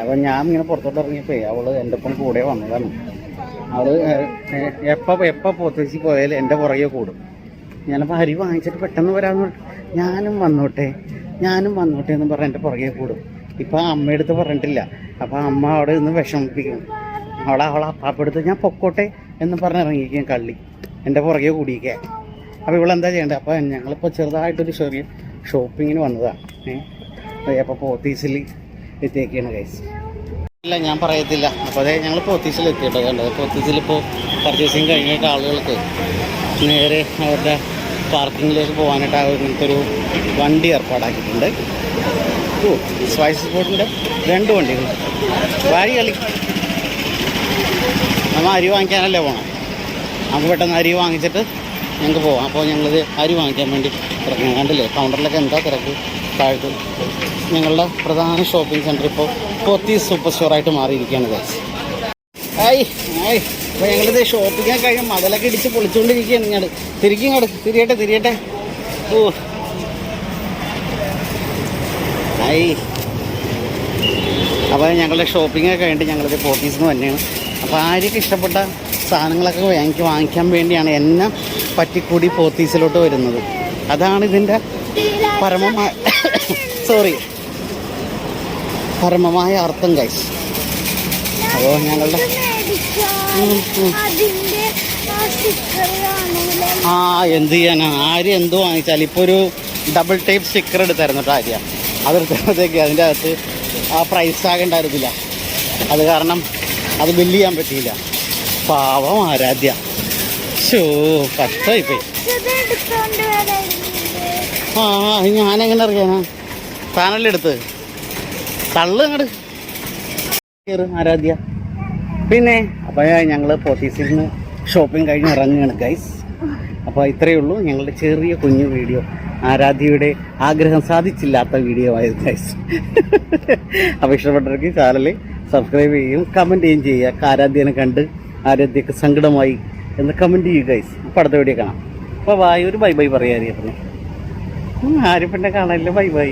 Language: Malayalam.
അപ്പം ഞാൻ ഇങ്ങനെ പുറത്തോട്ട് ഇറങ്ങിയപ്പോൾ അവള് എൻ്റെ ഒപ്പം കൂടെ വന്നതാണ്. അവള് എപ്പോൾ പോത്തേച്ചി പോയാലും എൻ്റെ പുറകെ കൂടും. ഞാനപ്പോൾ അരി വാങ്ങിച്ചിട്ട് പെട്ടെന്ന് വരാമെന്ന് ഞാനും വന്നോട്ടെ എന്ന് പറഞ്ഞ് എൻ്റെ പുറകെ കൂടും. ഇപ്പം അമ്മയെടുത്ത് പറഞ്ഞിട്ടില്ല. അപ്പം അമ്മ അവിടെ നിന്ന് വിഷമിപ്പിക്കും. അവളെ അപ്പാപ്പെടുത്ത് ഞാൻ പൊക്കോട്ടെ എന്ന് പറഞ്ഞ് ഇറങ്ങിയിരിക്കും കള്ളി എൻ്റെ പുറകെ കൂടിയിരിക്കുക. അപ്പോൾ ഇവളെന്താ ചെയ്യേണ്ടത്? അപ്പോൾ ഞങ്ങളിപ്പോൾ ചെറുതായിട്ടൊരു ചെറിയ ഷോപ്പിങ്ങിന് വന്നതാണ്. അപ്പോൾ പോത്തീസിൽ എത്തിയൊക്കെയാണ് ഗൈസ്. ഇല്ല ഞാൻ പറയത്തില്ല. അപ്പോൾ അതെ ഞങ്ങൾ പോത്തീസിൽ എത്തിയിട്ടോ. കണ്ടത് പോത്തീസിലിപ്പോൾ പർച്ചേസിങ് കഴിഞ്ഞിട്ട് ആളുകൾക്ക് നേരെ അവരുടെ പാർക്കിങ്ങിലേക്ക് പോകാനായിട്ട് ഇങ്ങനത്തെ ഒരു വണ്ടി ഏർപ്പാടാക്കിയിട്ടുണ്ട്. സ്പൈസസ് ബോട്ടിൻ്റെ 2 വണ്ടികൾ. വാരി കളി നമ്മൾ അരി വാങ്ങിക്കാനല്ലേ പോകണം. നമുക്ക് പെട്ടെന്ന് അരി വാങ്ങിച്ചിട്ട് ഞങ്ങൾക്ക് പോകാം. അപ്പോൾ ഞങ്ങളിത് അരി വാങ്ങിക്കാൻ വേണ്ടി ഇറങ്ങി. കണ്ടില്ലേ കൗണ്ടറിലൊക്കെ എന്താ തിരക്ക് താഴ്ത്ത്. ഞങ്ങളുടെ പ്രധാന ഷോപ്പിംഗ് സെൻറ്റർ ഇപ്പോൾ പോത്തീസ് സൂപ്പർ സ്റ്റോറായിട്ട് മാറിയിരിക്കുകയാണ് ഗൈസ്. അപ്പോൾ ഞങ്ങളിത് ഷോപ്പിംഗ് കഴിഞ്ഞ് മതിലൊക്കെ ഇടിച്ച് പൊളിച്ചുകൊണ്ടിരിക്കുകയാണ്. തിരിയട്ടെ. അപ്പോൾ ഞങ്ങളുടെ ഷോപ്പിംഗ് കഴിഞ്ഞിട്ട് ഞങ്ങളിത് പോത്തീസിൽ നിന്ന് തന്നെയാണ്. അപ്പോൾ ആരൊക്കെ ഇഷ്ടപ്പെട്ട സാധനങ്ങളൊക്കെ വാങ്ങിക്കാൻ വേണ്ടിയാണ് എന്നെ പറ്റിക്കൂടി പോത്തീസിലോട്ട് വരുന്നത്. അതാണ് ഇതിൻ്റെ പരമമായ അർത്ഥം ഗൈസ്. അപ്പോൾ ഞങ്ങളുടെ എന്ത് ചെയ്യാനാ, ആര് എന്ത് വാങ്ങിച്ചാൽ ഇപ്പോൾ ഒരു ഡബിൾ ടൈപ്പ് സ്റ്റിക്കർ എടുത്തായിരുന്നു കേട്ടോ ആര്യ. അതെടുത്തപ്പോഴത്തേക്ക് അതിൻ്റെ അകത്ത് ആ പ്രൈസ് ടാഗ് ഉണ്ടായിരുന്നില്ല. അത് കാരണം അത് ബില്ല് ചെയ്യാൻ പറ്റിയില്ല. പാവം ആരാധ്യ. കഷ്ടമായിപ്പോയി. ഞാനെങ്ങനെ അറിയാനാ? താനല്ലേ എടുത്ത് തള്ളു അങ്ങോട്ട് കയറ് ആരാധ്യ. പിന്നെ അപ്പോൾ ഞങ്ങൾ പോത്തീസിൽ നിന്ന് ഷോപ്പിംഗ് കഴിഞ്ഞ് ഇറങ്ങുകയാണ് ഗൈസ്. അപ്പോൾ ഇത്രയേ ഉള്ളൂ ഞങ്ങളുടെ ചെറിയ കുഞ്ഞു വീഡിയോ. ആരാധ്യയുടെ ആഗ്രഹം സാധിച്ചില്ലാത്ത വീഡിയോ ആയത് ഗൈസ്. അപ്പോൾ ഇഷ്ടപ്പെട്ടവർക്ക് ചാനൽ സബ്സ്ക്രൈബ് ചെയ്യും, കമൻറ്റ് ചെയ്യുക. ആരാധ്യനെ കണ്ട് ആരാധ്യക്ക് സങ്കടമായി എന്ന് കമൻറ്റ് ചെയ്യുക ഗൈസ്. അപ്പോൾ അടുത്ത വീഡിയോ കാണാം. അപ്പോൾ ഒരു ബൈ പറയാറിയ പറഞ്ഞു. ആരും പിന്നെ കാണാനില്ല. ബൈ.